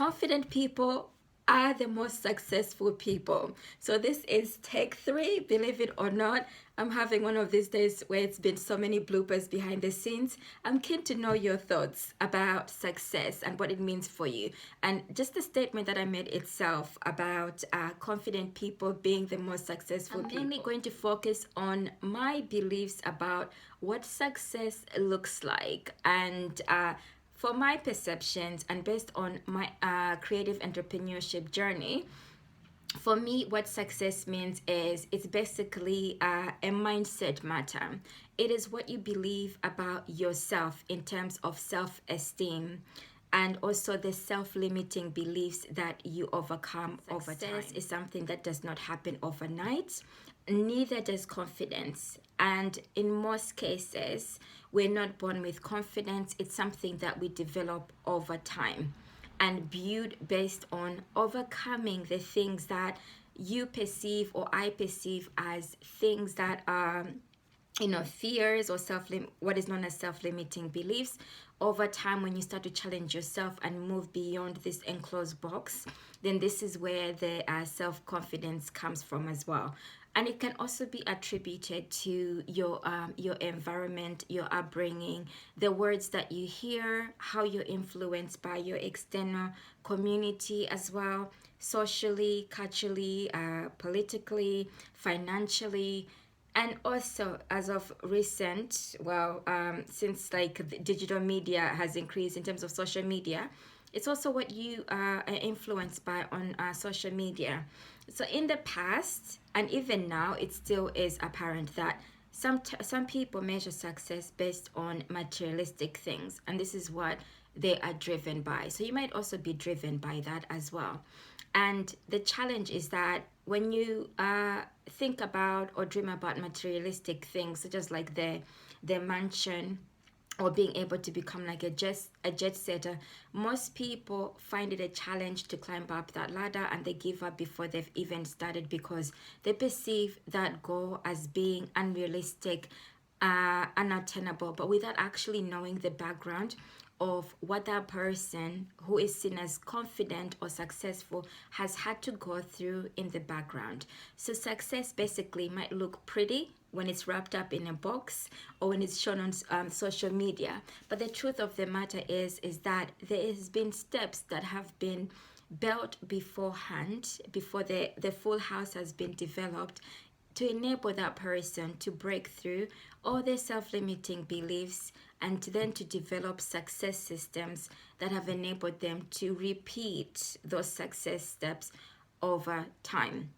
confident people are the most successful people. So this is take 3, believe it or not. I'm having one of these days where it's been so many bloopers behind the scenes. I'm keen to know your thoughts about success and what it means for you. And just the statement that I made itself about confident people being the most successful people. I'm mainly going to focus on my beliefs about what success looks like, and for my perceptions and based on my creative entrepreneurship journey. For me, what success means is it's basically a mindset matter. It is what you believe about yourself in terms of self-esteem, and also the self-limiting beliefs that you overcome over time. Success is something that does not happen overnight, neither does confidence. And in most cases, we're not born with confidence. It's something that we develop over time and build based on overcoming the things that you perceive or I perceive as things that are, fears or what is known as self-limiting beliefs. Over time, when you start to challenge yourself and move beyond this enclosed box, then this is where the self-confidence comes from as well. And it can also be attributed to your environment, your upbringing, the words that you hear, how you're influenced by your external community as well, socially, culturally, politically, financially. And also, as of recent, since like the digital media has increased in terms of social media, it's also what you are influenced by on social media. So in the past, and even now, it still is apparent that some people measure success based on materialistic things, and this is what they are driven by. So you might also be driven by that as well. And the challenge is that when you think about or dream about materialistic things, such as like the mansion, or being able to become like a jet setter, most people find it a challenge to climb up that ladder, and they give up before they've even started because they perceive that goal as being unrealistic, unattainable, but without actually knowing the background of what that person who is seen as confident or successful has had to go through in the background. So success basically might look pretty when it's wrapped up in a box or when it's shown on social media, but the truth of the matter is that there has been steps that have been built beforehand, before the full house has been developed, to enable that person to break through all their self-limiting beliefs, and then to develop success systems that have enabled them to repeat those success steps over time.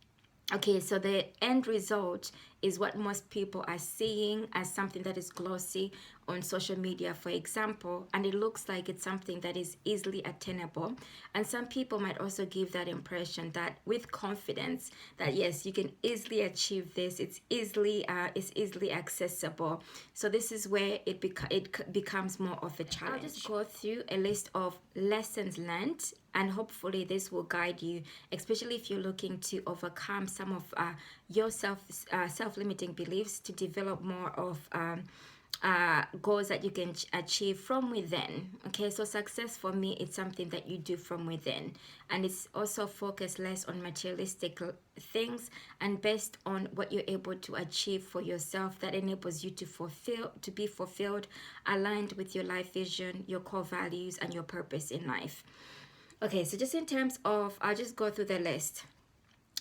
Okay, so the end result is what most people are seeing as something that is glossy on social media, for example, and it looks like it's something that is easily attainable. And some people might also give that impression that with confidence that yes, you can easily achieve this. It's easily accessible. So this is where it becomes more of a challenge. I'll just go through a list of lessons learned, and hopefully this will guide you, especially if you're looking to overcome some of your self-limiting beliefs, to develop more of goals that you can achieve from within. Okay, so success for me, it's something that you do from within, and it's also focused less on materialistic things and based on what you're able to achieve for yourself, that enables you to be fulfilled, aligned with your life vision, your core values, and your purpose in life. Okay, so just in terms of, I'll just go through the list.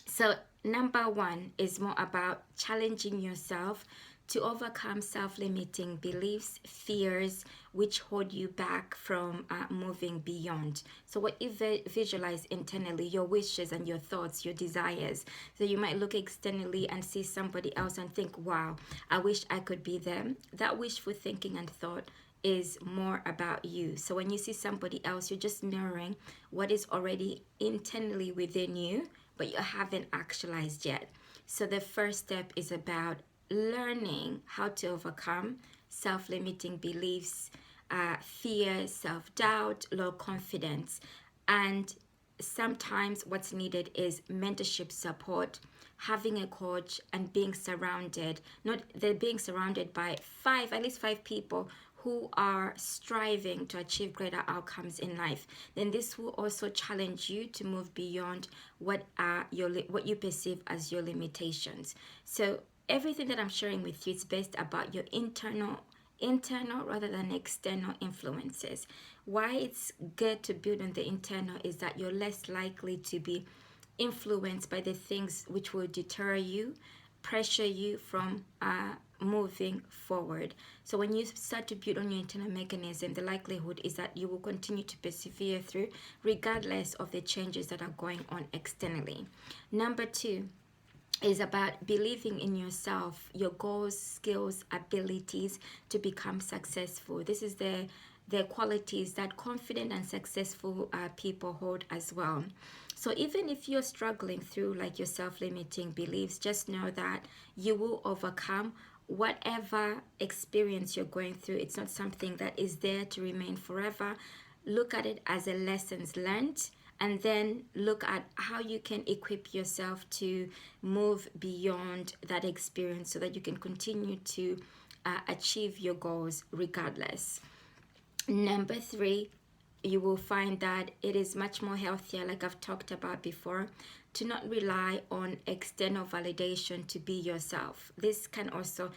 So number 1 is more about challenging yourself to overcome self-limiting beliefs, fears, which hold you back from moving beyond. So what you visualize internally, your wishes and your thoughts, your desires. So you might look externally and see somebody else and think, wow, I wish I could be them. That wishful thinking and thought is more about you. So when you see somebody else, you're just mirroring what is already internally within you, but you haven't actualized yet. So the first step is about learning how to overcome self-limiting beliefs, fear, self-doubt, low confidence. And sometimes what's needed is mentorship support, having a coach, and being surrounded by at least five people who are striving to achieve greater outcomes in life, then this will also challenge you to move beyond what you perceive as your limitations. So everything that I'm sharing with you is based about your internal rather than external influences. Why it's good to build on the internal is that you're less likely to be influenced by the things which will deter you, pressure you from moving forward. So when you start to build on your internal mechanism, the likelihood is that you will continue to persevere through regardless of the changes that are going on externally. Number two is about believing in yourself, your goals, skills, abilities to become successful. This is the qualities that confident and successful people hold as well. So even if you're struggling through like your self-limiting beliefs, just know that you will overcome whatever experience you're going through. It's not something that is there to remain forever. Look at it as a lessons learned, and then look at how you can equip yourself to move beyond that experience so that you can continue to achieve your goals regardless. Number three, you will find that it is much more healthier, like I've talked about before, to not rely on external validation to be yourself. This can also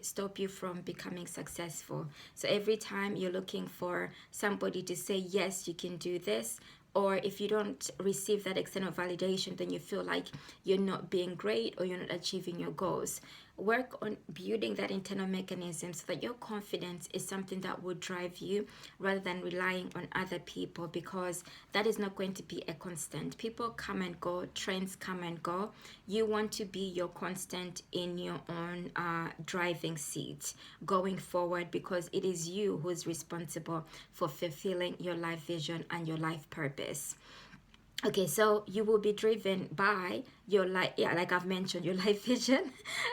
stop you from becoming successful. So every time you're looking for somebody to say, yes, you can do this, or if you don't receive that external validation, then you feel like you're not being great or you're not achieving your goals. Work on building that internal mechanism so that your confidence is something that will drive you rather than relying on other people, because that is not going to be a constant. People come and go, trends come and go. You want to be your constant in your own driving seat going forward, because it is you who is responsible for fulfilling your life vision and your life purpose. Okay, so you will be driven by your life, yeah, like I've mentioned, your life vision,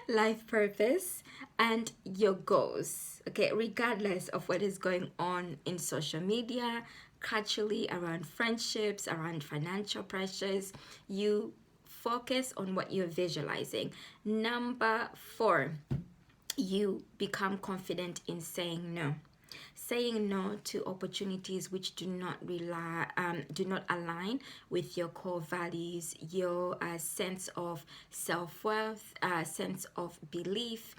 life purpose, and your goals. Okay, regardless of what is going on in social media, culturally, around friendships, around financial pressures, you focus on what you're visualizing. Number four, you become confident in saying no. Saying no to opportunities which do not align with your core values, your sense of self-worth, sense of belief.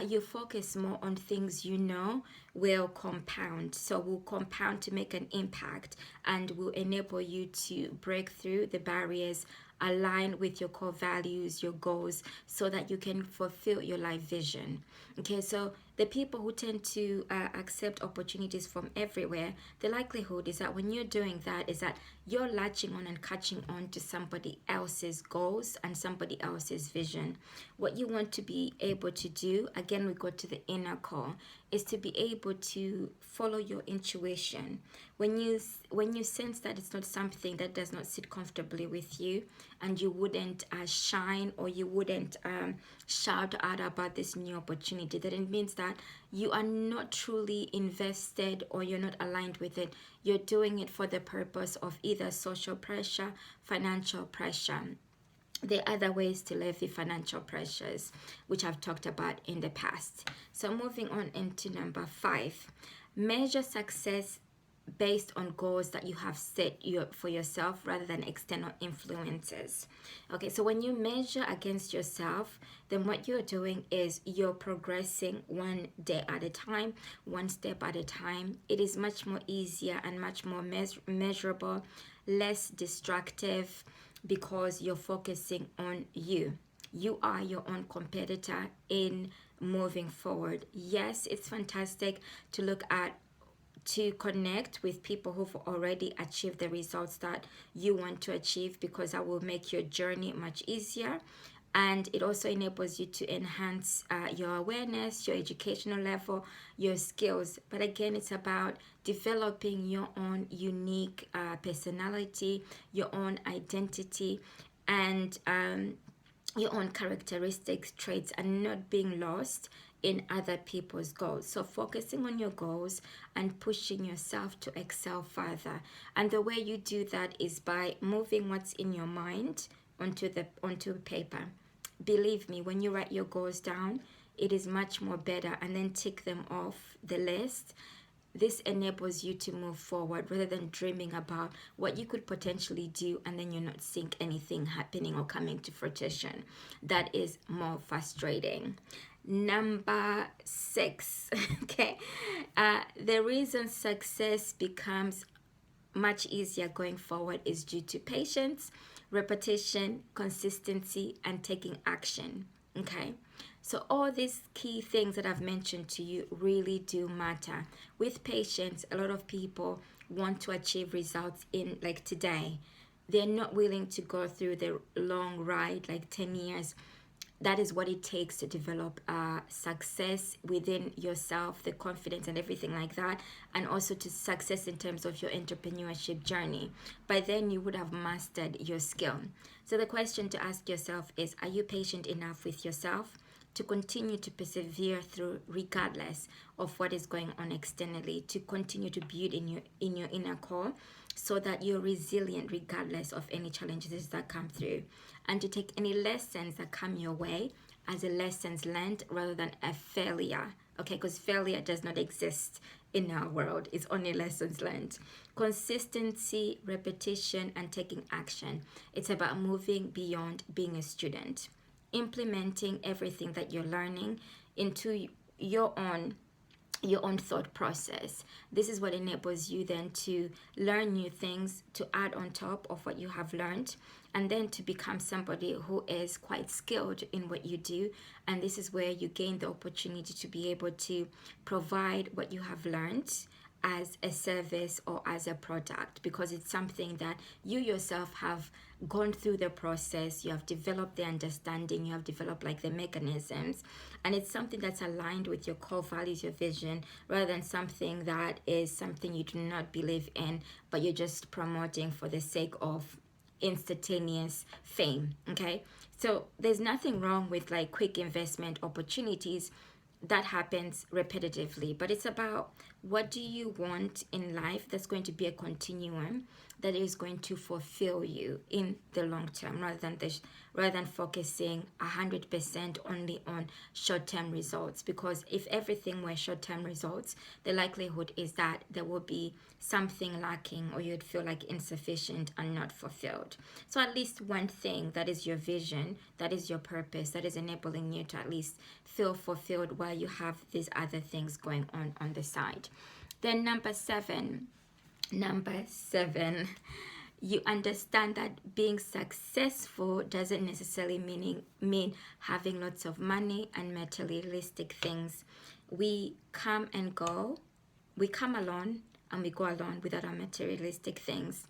You focus more on things you know will compound. So will compound to make an impact and will enable you to break through the barriers, align with your core values, your goals, so that you can fulfill your life vision. Okay, so the people who tend to accept opportunities from everywhere, the likelihood is that when you're doing that, is that you're latching on and catching on to somebody else's goals and somebody else's vision. What you want to be able to do, again, we go to the inner core, is to be able to follow your intuition. When you sense that it's not something that does not sit comfortably with you, and you wouldn't shine, or you wouldn't shout out about this new opportunity, that it means that you are not truly invested or you're not aligned with it. You're doing it for the purpose of either social pressure, financial pressure. There are other ways to live with financial pressures, which I've talked about in the past. So moving on into number five, measure success based on goals that you have set for yourself rather than external influences. Okay, so when you measure against yourself, then what you're doing is you're progressing one day at a time, one step at a time. It is much more easier and much more measurable, less destructive, because you're focusing on you. You are your own competitor in moving forward. Yes, it's fantastic to connect with people who've already achieved the results that you want to achieve, because that will make your journey much easier, and it also enables you to enhance your awareness, your educational level, your skills. But again, it's about developing your own unique personality, your own identity, and your own characteristics, traits, and not being lost in other people's goals. So focusing on your goals and pushing yourself to excel further. And the way you do that is by moving what's in your mind onto paper. Believe me, when you write your goals down, it is much more better, and then tick them off the list. This enables you to move forward rather than dreaming about what you could potentially do and then you're not seeing anything happening or coming to fruition. That is more frustrating. Number 6, okay, the reason success becomes much easier going forward is due to patience, repetition, consistency, and taking action. Okay, so all these key things that I've mentioned to you really do matter. With patience, a lot of people want to achieve results in like today. They're not willing to go through the long ride, like 10 years. That is what it takes to develop success within yourself, the confidence and everything like that, and also to success in terms of your entrepreneurship journey. By then you would have mastered your skill. So the question to ask yourself is, are you patient enough with yourself to continue to persevere through regardless of what is going on externally, to continue to build in your inner core so that you're resilient regardless of any challenges that come through, and to take any lessons that come your way as a lessons learned rather than a failure. Okay, because failure does not exist in our world. It's only lessons learned. Consistency, repetition, and taking action. It's about moving beyond being a student, implementing everything that you're learning into your own thought process. This is what enables you then to learn new things to add on top of what you have learned, and then to become somebody who is quite skilled in what you do. And this is where you gain the opportunity to be able to provide what you have learned as a service or as a product, because it's something that you yourself have gone through the process, you have developed the understanding, you have developed like the mechanisms, and it's something that's aligned with your core values, your vision, rather than something that is something you do not believe in, but you're just promoting for the sake of instantaneous fame. Okay, so there's nothing wrong with like quick investment opportunities. That happens repetitively, but it's about what do you want in life that's going to be a continuum that is going to fulfill you in the long term, rather than focusing 100% only on short-term results. Because if everything were short-term results, the likelihood is that there will be something lacking, or you'd feel like insufficient and not fulfilled. So at least one thing that is your vision, that is your purpose, that is enabling you to at least feel fulfilled while you have these other things going on the side. Then number seven, you understand that being successful doesn't necessarily mean having lots of money and materialistic things. We come and go, we come alone and we go alone without our materialistic things.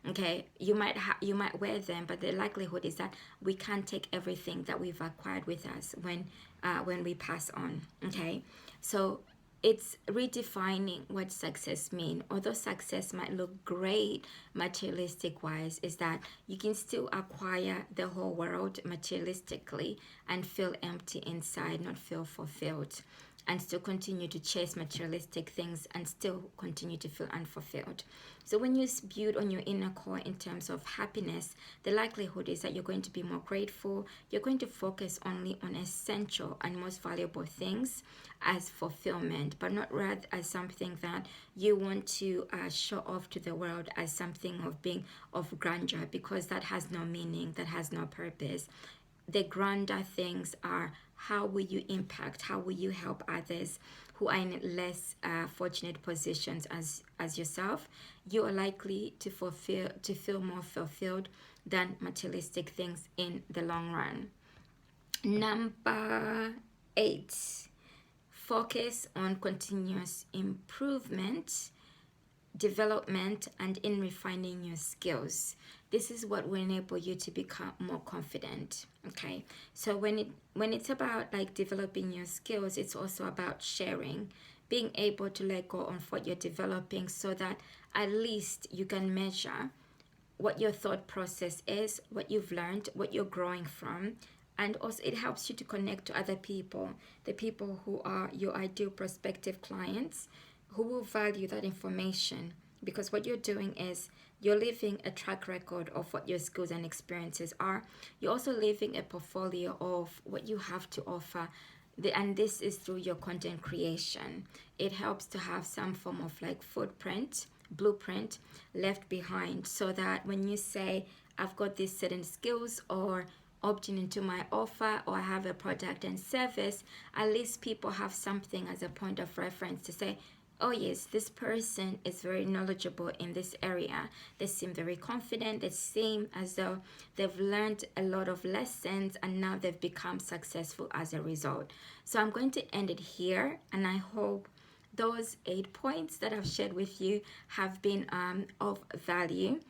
Okay, you might wear them, but the likelihood is that we can't take everything that we've acquired with us when we pass on. Okay, so it's redefining what success means. Although success might look great materialistic wise, is that you can still acquire the whole world materialistically and feel empty inside, not feel fulfilled, and still continue to chase materialistic things and still continue to feel unfulfilled. So when you build on your inner core in terms of happiness, the likelihood is that you're going to be more grateful. You're going to focus only on essential and most valuable things as fulfillment, but not rather as something that you want to show off to the world as something of being of grandeur, because that has no meaning, that has no purpose. The grander things are, how will you impact, how will you help others who are in less fortunate positions as yourself? You are likely to feel more fulfilled than materialistic things in the long run. Number 8, focus on continuous improvement, development, and in refining your skills. This is what will enable you to become more confident. Okay, so when it's about like developing your skills, it's also about sharing, being able to let go of what you're developing, so that at least you can measure what your thought process is, what you've learned, what you're growing from. And also it helps you to connect to other people, the people who are your ideal prospective clients, who will value that information. Because what you're doing is you're leaving a track record of what your skills and experiences are. You're also leaving a portfolio of what you have to offer and this is through your content creation. It helps to have some form of like footprint, blueprint left behind, so that when you say, I've got these certain skills, or opting into my offer, or I have a product and service, at least people have something as a point of reference to say, oh yes, this person is very knowledgeable in this area. They seem very confident. They seem as though they've learned a lot of lessons and now they've become successful as a result. So I'm going to end it here, and I hope those 8 points that I've shared with you have been of value.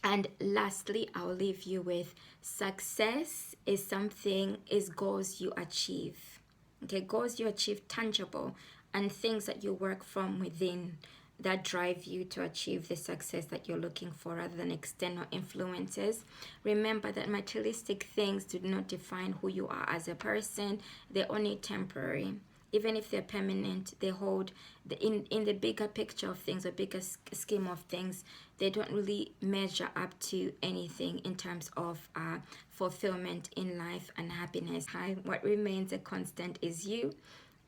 And lastly, I'll leave you with success is goals you achieve. Okay, goals you achieve tangible, and things that you work from within that drive you to achieve the success that you're looking for, rather than external influences. Remember that materialistic things do not define who you are as a person. They're only temporary. Even if they're permanent, they hold in the bigger picture of things, or bigger scheme of things, they don't really measure up to anything in terms of fulfillment in life and happiness. What remains a constant is you,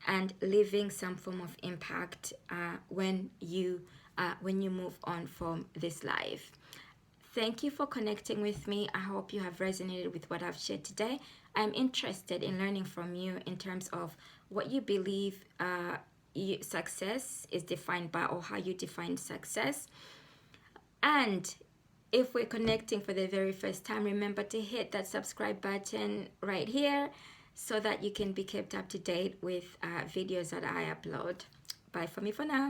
and leaving some form of impact when you move on from this life. Thank you for connecting with me. I hope you have resonated with what I've shared today. I'm interested in learning from you in terms of what you believe success is defined by, or how you define success. And if we're connecting for the very first time, remember to hit that subscribe button right here, so that you can be kept up to date with videos that I upload. Bye for me for now.